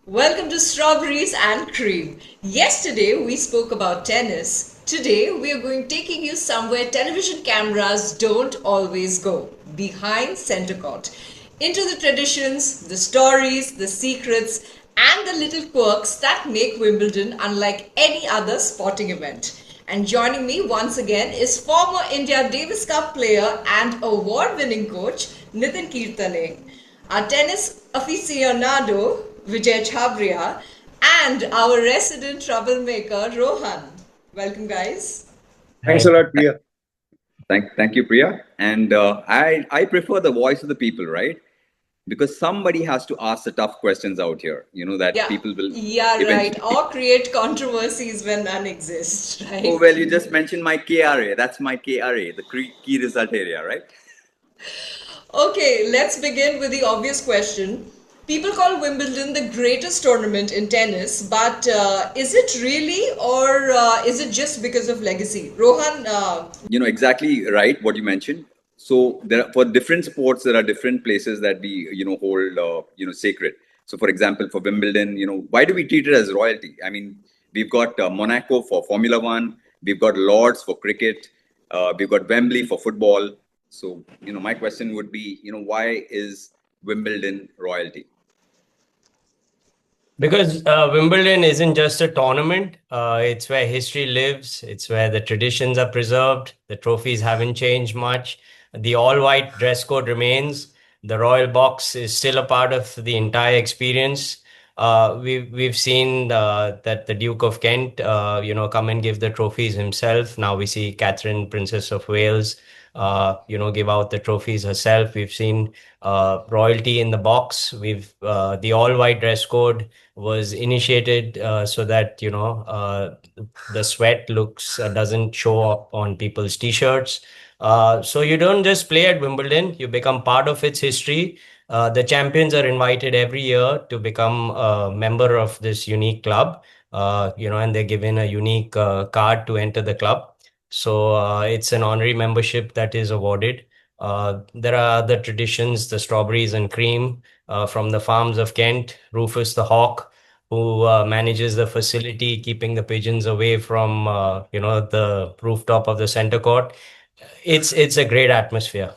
Welcome to Strawberries and Cream. Yesterday we spoke about tennis. Today we are going taking you somewhere television cameras don't always go. Behind center court. Into the traditions, the stories, the secrets, and the little quirks that make Wimbledon unlike any other sporting event. And joining me once again is former India Davis Cup player and award-winning coach Nitten Kirrtane, our tennis aficionado Vijay Chabria, and our resident troublemaker Rohan. Welcome, guys. Thanks a lot, Priya. Thank you, Priya. And I prefer the voice of the people, right? Because somebody has to ask the tough questions out here. You know that people will. Yeah, right. Or create controversies when none exist, right? Oh well, you just mentioned my KRA. That's my KRA, the key result area, right? Okay, let's begin with the obvious question. People call Wimbledon the greatest tournament in tennis, but is it really, or is it just because of legacy? Rohan? Exactly right what you mentioned. So for different sports, there are different places that we hold sacred. So for example, for Wimbledon, why do we treat it as royalty? I mean, we've got Monaco for Formula One, we've got Lords for cricket, we've got Wembley for football. So my question would be, why is Wimbledon royalty? Because Wimbledon isn't just a tournament. It's where history lives. It's where the traditions are preserved. The trophies haven't changed much. The all-white dress code remains. The royal box is still a part of the entire experience. We've seen that the Duke of Kent, come and give the trophies himself. Now we see Catherine, Princess of Wales, give out the trophies herself. We've seen royalty in the box. The all-white dress code was initiated so that the sweat looks doesn't show up on people's t-shirts. So you don't just play at Wimbledon, you become part of its history. The champions are invited every year to become a member of this unique club, and they're given a unique card to enter the club. So it's an honorary membership that is awarded. There are other traditions, the strawberries and cream from the farms of Kent, Rufus the Hawk, who manages the facility, keeping the pigeons away from the rooftop of the center court. It's a great atmosphere.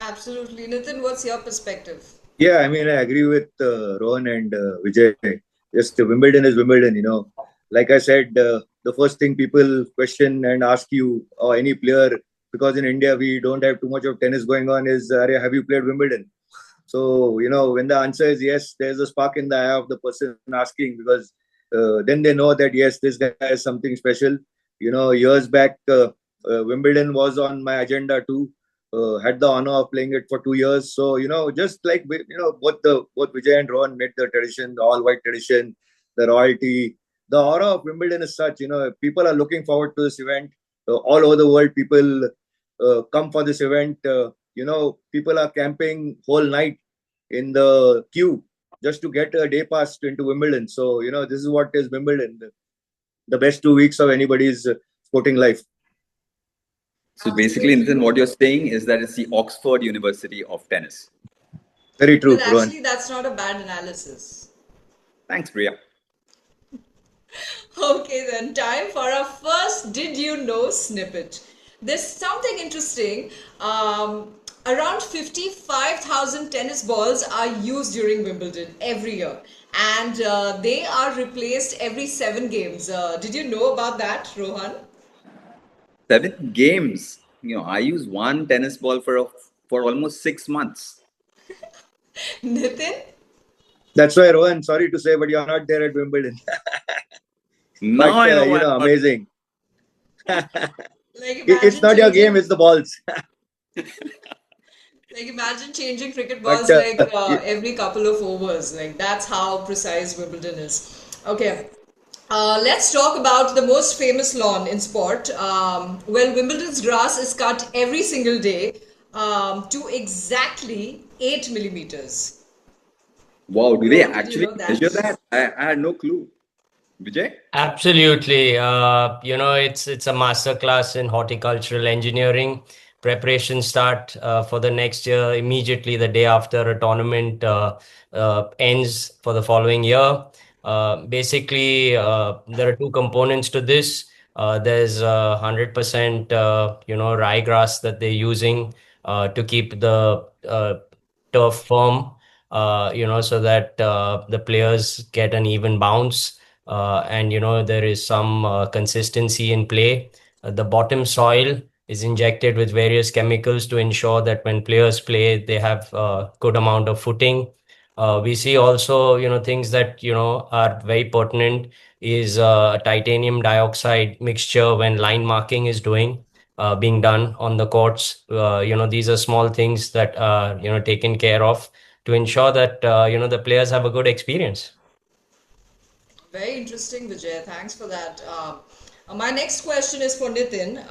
Absolutely. Nitten, what's your perspective? Yeah, I mean, I agree with Rohan and Vijay. Just Wimbledon is Wimbledon, Like I said, the first thing people question and ask you or any player, because in India we don't have too much of tennis going on, is, have you played Wimbledon? So, when the answer is yes, there's a spark in the eye of the person asking, because then they know that, yes, this guy is something special. Years back, Wimbledon was on my agenda too. Had the honor of playing it for 2 years. So, just like, both Vijay and Rohan made the tradition, the all-white tradition, the royalty, the aura of Wimbledon is such, people are looking forward to this event. All over the world, people come for this event. People are camping whole night in the queue just to get a day pass into Wimbledon. So, this is what is Wimbledon, the best 2 weeks of anybody's sporting life. So basically, Nitten, what you're saying is that it's the Oxford University of tennis. Very true, But actually, that's not a bad analysis. Thanks, Priya. Okay, then time for our first Did You Know snippet. There's something interesting. Around 55,000 tennis balls are used during Wimbledon every year, and they are replaced every 7 games. Did you know about that, Rohan? 7 games. I use one tennis ball for almost 6 months. Nitten? That's why, Rohan, sorry to say, but you're not there at Wimbledon. No, but, amazing. It's not your game, it's the balls. Imagine changing cricket balls every couple of overs. That's how precise Wimbledon is. Okay. Let's talk about the most famous lawn in sport. Wimbledon's grass is cut every single day to exactly 8 millimeters. Wow, do they actually measure that? I had no clue. Vijay? Absolutely. It's a master class in horticultural engineering. preparations start for the next year immediately the day after a tournament ends for the following year. Basically, there are two components to this. There's 100% ryegrass that they're using to keep the turf firm, so that the players get an even bounce, and there is some consistency in play. The bottom soil is injected with various chemicals to ensure that when players play, they have a good amount of footing. We see also, things that, are very pertinent is a titanium dioxide mixture when line marking is being done on the courts. These are small things that are, taken care of to ensure that, the players have a good experience. Very interesting, Vijay. Thanks for that. My next question is for Nitten.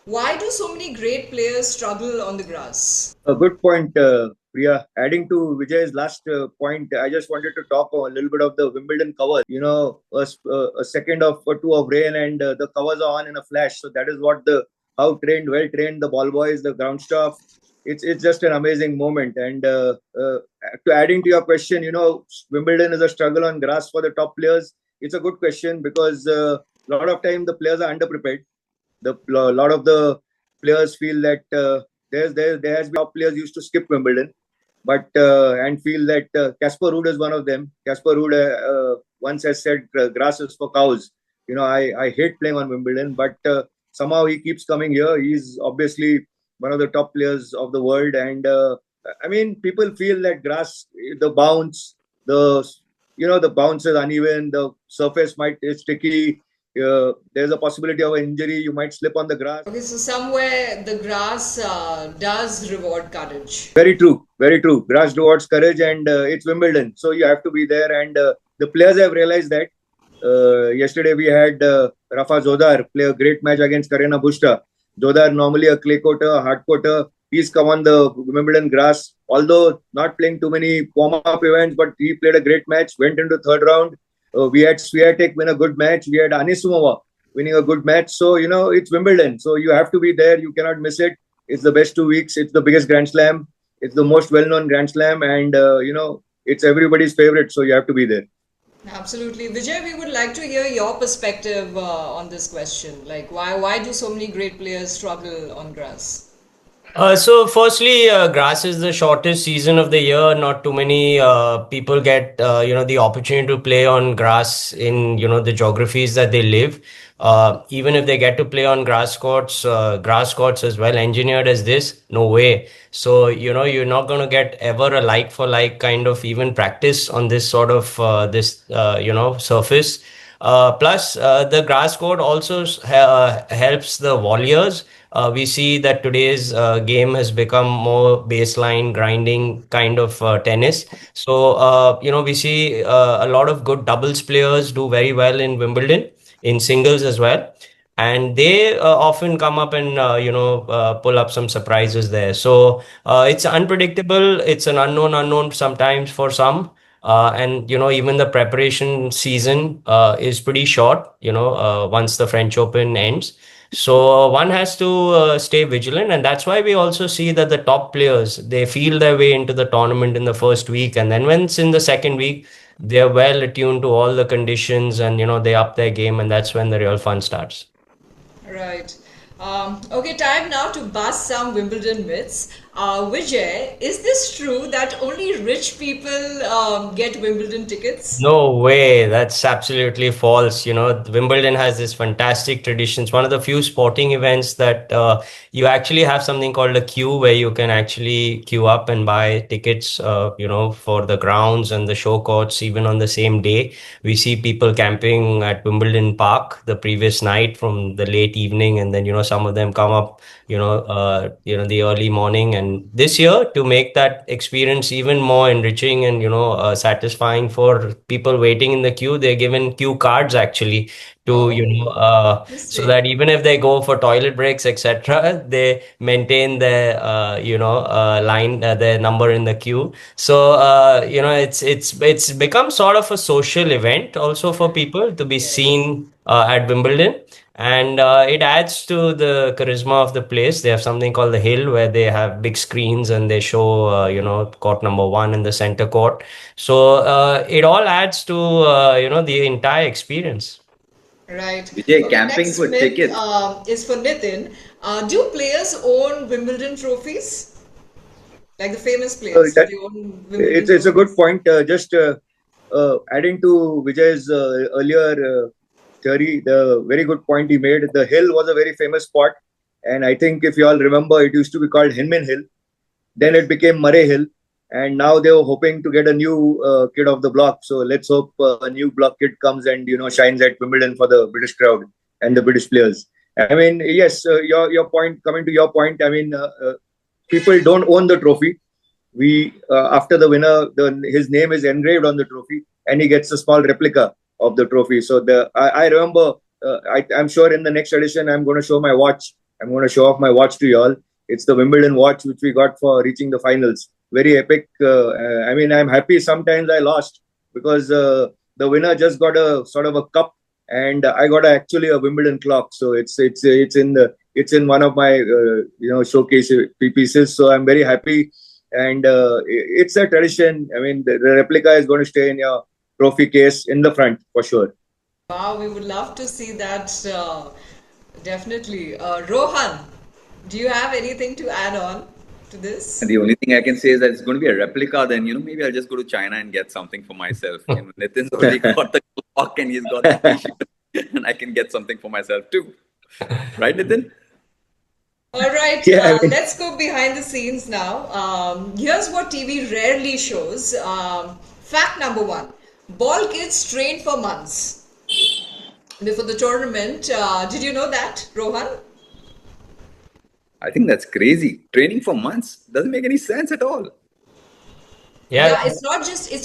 Why do so many great players struggle on the grass? A good point, Priya. Adding to Vijay's last point, I just wanted to talk a little bit of the Wimbledon covers. A second or two of rain and the covers are on in a flash. So that is what how trained, well trained the ball boys, the ground staff. It's just an amazing moment. And to adding to your question, Wimbledon is a struggle on grass for the top players. It's a good question because a lot of time the players are underprepared. A lot of the players feel that there has been top players used to skip Wimbledon, but and feel that Casper Ruud is one of them. Casper Ruud once has said, "Grass is for cows." I hate playing on Wimbledon, but somehow he keeps coming here. He's obviously one of the top players of the world, and people feel that grass, the bounce, the bounce is uneven, the surface is sticky. There's a possibility of an injury. You might slip on the grass. Okay, so somewhere the grass does reward courage. Very true. Very true. Grass rewards courage, and it's Wimbledon, so you have to be there. And the players have realized that. Yesterday we had Rafa Zodar play a great match against Karina Busta. Zodar, normally a clay courter, a hard courter. He's come on the Wimbledon grass, although not playing too many warm-up events, but he played a great match, went into third round. We had Swiatek win a good match. We had Anisimova winning a good match. So, it's Wimbledon. So you have to be there. You cannot miss it. It's the best 2 weeks. It's the biggest Grand Slam. It's the most well-known Grand Slam. And, it's everybody's favorite. So you have to be there. Absolutely. Vijay, we would like to hear your perspective on this question. Like, why do so many great players struggle on grass? So firstly, grass is the shortest season of the year. Not too many people get, the opportunity to play on grass in, the geographies that they live. Even if they get to play on grass courts as well engineered as this, no way. So, you're not going to get ever a like for like kind of even practice on this sort of, surface. Plus, the grass court also helps the volleys. We see that today's game has become more baseline grinding kind of tennis. So, we see a lot of good doubles players do very well in Wimbledon, in singles as well. And they often come up and, pull up some surprises there. So it's unpredictable. It's an unknown sometimes for some. And even the preparation season is pretty short, once the French Open ends. So one has to stay vigilant, and that's why we also see that the top players, they feel their way into the tournament in the first week, and then when it's in the second week, they're well attuned to all the conditions, and they up their game, and that's when the real fun starts. Right. Okay, time now to bust some Wimbledon myths. Vijay, is this true that only rich people get Wimbledon tickets? No way, that's absolutely false. Wimbledon has this fantastic tradition. It's one of the few sporting events that you actually have something called a queue where you can actually queue up and buy tickets, for the grounds and the show courts, even on the same day. We see people camping at Wimbledon Park the previous night from the late evening, and then, some of them come up, the early morning. And this year, to make that experience even more enriching and, satisfying for people waiting in the queue, they're given queue cards actually to, so that even if they go for toilet breaks, etc., they maintain their, line, their number in the queue. So, it's become sort of a social event also for people to be seen at Wimbledon. And it adds to the charisma of the place. They have something called the Hill, where they have big screens and they show, court number one in the center court. So it all adds to, the entire experience. Right. Vijay, Okay, camping next for myth tickets. is for Nitten. Do players own Wimbledon trophies? Like the famous players, do they own Wimbledon It's a good trophies? point. Just adding to Vijay's earlier theory, the very good point he made. The hill was a very famous spot, and I think if you all remember, it used to be called Hinman Hill. Then it became Murray Hill, and now they were hoping to get a new kid of the block. So let's hope a new block kid comes and shines at Wimbledon for the British crowd and the British players. I mean, yes, your point. Coming to your point, I mean, people don't own the trophy. We after the winner, his name is engraved on the trophy, and he gets a small replica of the trophy. So I remember. I'm sure in the next edition, I'm going to show my watch. I'm going to show off my watch to you all. It's the Wimbledon watch which we got for reaching the finals. Very epic. I mean, I'm happy. Sometimes I lost because the winner just got a sort of a cup, and I got actually a Wimbledon clock. So it's in one of my showcase pieces. So I'm very happy, and it's a tradition. I mean, the replica is going to stay in your trophy case in the front for sure. Wow, we would love to see that. Definitely. Rohan, do you have anything to add on to this? And the only thing I can say is that it's going to be a replica. Then maybe I'll just go to China and get something for myself. Nitin's already got the clock and he's got the T-shirt, and I can get something for myself too. Right, Nitin? All right, Yeah, I mean, let's go behind the scenes now. Here's what TV rarely shows. Fact number one: ball kids train for months before the tournament. Did you know that, Rohan? I think that's crazy. Training for months doesn't make any sense at all. Yeah, it's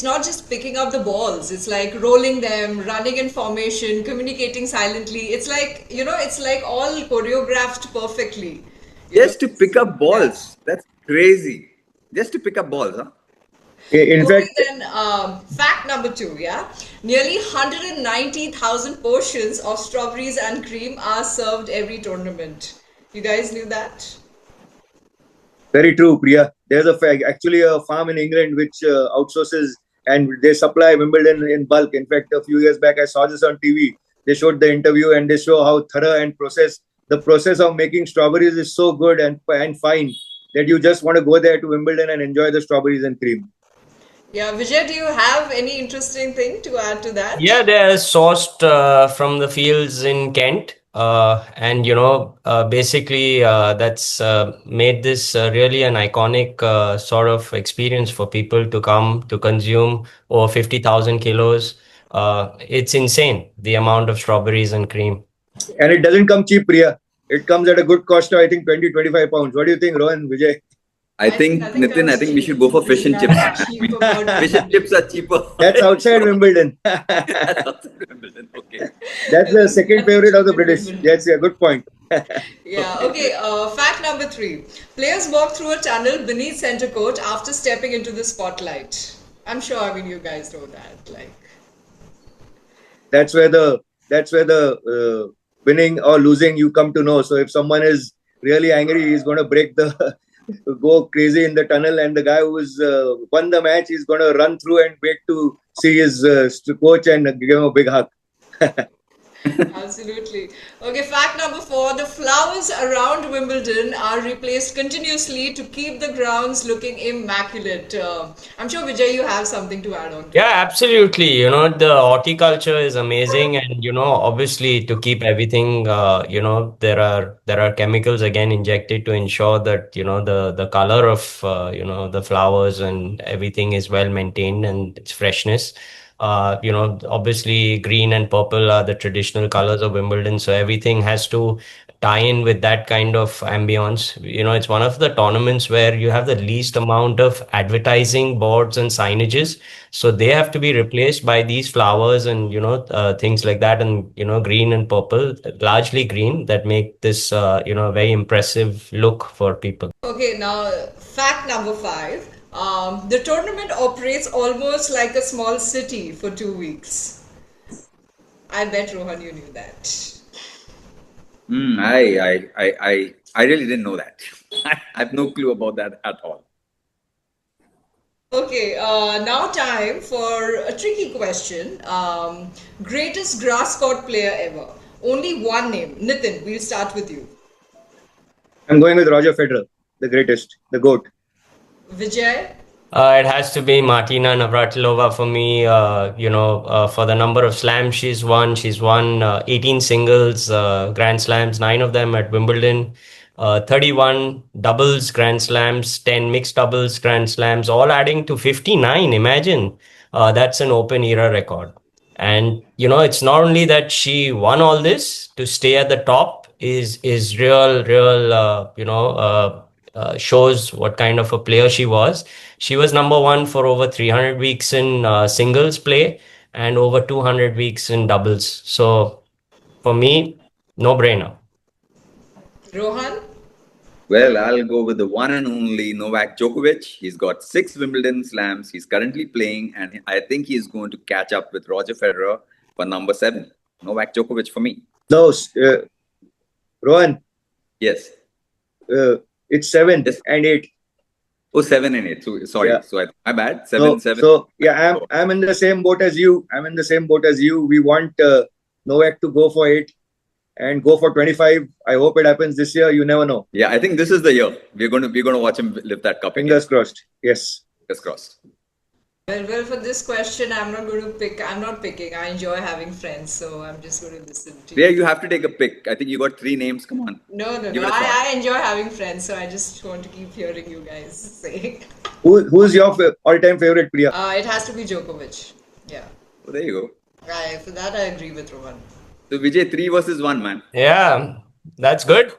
not just picking up the balls. It's like rolling them, running in formation, communicating silently. It's like, it's like all choreographed perfectly. Just to pick up Yeah. balls. That's crazy. Just to pick up balls, huh? in Okay, fact, then fact number two, yeah. Nearly 190,000 portions of strawberries and cream are served every tournament. You guys knew that? very true, Priya. There's actually a farm in England which outsources and they supply Wimbledon in bulk. In fact, a few years back, I saw this on TV. They showed the interview and they show how thorough and the process of making strawberries is so good and fine that you just want to go there to Wimbledon and enjoy the strawberries and cream. Yeah, Vijay, do you have any interesting thing to add to that? Yeah, they're sourced from the fields in Kent. And basically that's made this really an iconic sort of experience for people to come to consume over 50,000 kilos. It's insane, the amount of strawberries and cream. And it doesn't come cheap, Priya. It comes at a good cost of, I think, 20-25 pounds. What do you think, Rohan, Vijay? I think, nothing Nitin, comes I think we cheap. should go for fish and chips. Nothing cheap about Fish and chips are cheaper. That's outside Wimbledon. That's outside Wimbledon. Okay. That's the second favorite of the British. Wimbledon. That's a good point. Yeah, okay. Fact number three. Players walk through a tunnel beneath center court after stepping into the spotlight. I'm sure, you guys know that. Like, That's where the winning or losing you come to know. So if someone is really angry, he's going to go crazy in the tunnel, and the guy who's won the match is going to run through and wait to see his coach and give him a big hug. absolutely. Okay, fact number four. The flowers around Wimbledon are replaced continuously to keep the grounds looking immaculate. I'm sure, Vijay, you have something to add on to Yeah, that. absolutely. The horticulture is amazing, and obviously to keep everything, there are chemicals again injected to ensure that the color of the flowers and everything is well maintained and its freshness. Obviously green and purple are the traditional colors of Wimbledon, so everything has to tie in with that kind of ambience. It's one of the tournaments where you have the least amount of advertising boards and signages, so they have to be replaced by these flowers and things like that, and green and purple, largely green, that make this very impressive look for people. Okay, now fact number five. The tournament operates almost like a small city for 2 weeks. I bet, Rohan, you knew that. I really didn't know that. I have no clue about that at all. Okay, now time for a tricky question. Greatest grass court player ever. Only one name. Nitten, we'll start with you. I'm going with Roger Federer, the greatest, the GOAT. Vijay? It has to be Martina Navratilova for me. For the number of slams she's won. She's won 18 singles, Grand Slams, 9 of them at Wimbledon, 31 doubles Grand Slams, 10 mixed doubles Grand Slams, all adding to 59. Imagine. That's an open era record. And it's not only that she won all this, to stay at the top is real, shows what kind of a player she was. She was number one for over 300 weeks in singles play and over 200 weeks in doubles. So for me, no brainer. Rohan? Well, I'll go with the one and only Novak Djokovic. He's got 6 Wimbledon slams. He's currently playing, and I think he's going to catch up with Roger Federer for number 7. Novak Djokovic for me. No, Rohan, Yes. it's 7 Yes. and 8. Oh, 7 and 8. So sorry. Yeah. So my bad. 7, 7. So yeah, I'm in the same boat as you. We want Novak to go for 8 and go for 25. I hope it happens this year. You never know. Yeah, I think this is the year we're going to watch him lift that cup. Fingers crossed. Yes. Fingers crossed. Well, for this question, I'm not going to pick. I'm not picking. I enjoy having friends, so I'm just going to listen to you. Yeah, you have to take a pick. I think you got 3 names. Come on. No. Give it a shot. I enjoy having friends, so I just want to keep hearing you guys say. Who's your all-time favorite, Priya? It has to be Djokovic. Yeah. Oh, there you go. For that, I agree with Rohan. So Vijay, 3 versus 1, man. Yeah, that's good.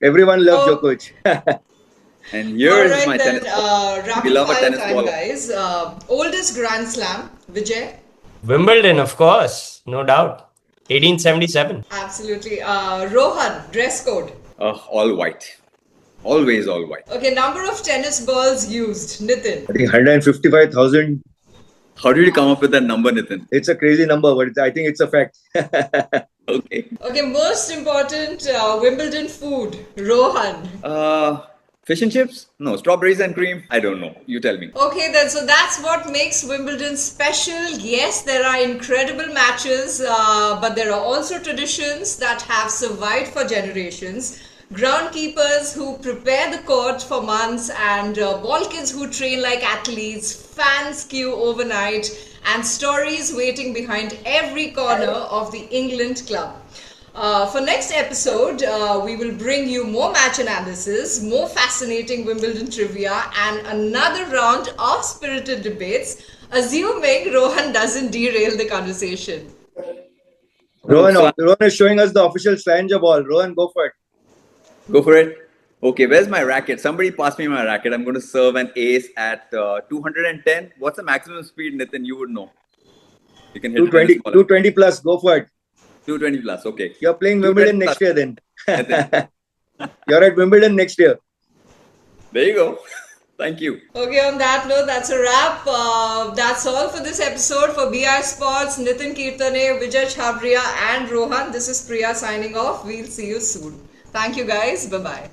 Everyone loves Oh. Djokovic. And here All is right my then, tennis ball. We rapid love a fire tennis time, ball. guys. Oldest Grand Slam, Vijay. Wimbledon, of course, no doubt. 1877. Absolutely. Rohan, dress code. All white. Always all white. Okay, number of tennis balls used, Nitten. I think 155,000. How did you come up with that number, Nitten? It's a crazy number, but I think it's a fact. Okay. Okay, most important Wimbledon food, Rohan. Fish and chips? No. Strawberries and cream? I don't know. You tell me. Okay then, so that's what makes Wimbledon special. Yes, there are incredible matches, but there are also traditions that have survived for generations. Groundkeepers who prepare the court for months, and ball kids who train like athletes, fans queue overnight, and stories waiting behind every corner of the England club. For next episode, we will bring you more match analysis, more fascinating Wimbledon trivia, and another round of spirited debates, assuming Rohan doesn't derail the conversation. Rohan is showing us the official Stranger ball. Rohan, go for it. Go for it. Okay, where's my racket? Somebody pass me my racket. I'm going to serve an ace at 210. What's the maximum speed, Nitten? You would know. You can hit 220, 220 plus. Go for it. 220 plus. Okay. You're playing Wimbledon next year then. Nitten. You're at Wimbledon next year. There you go. Thank you. Okay, on that note, that's a wrap. That's all for this episode. For BI Sports, Nitten Kirrtane, Vijay Chhabria, and Rohan, this is Priya signing off. We'll see you soon. Thank you guys. Bye-bye.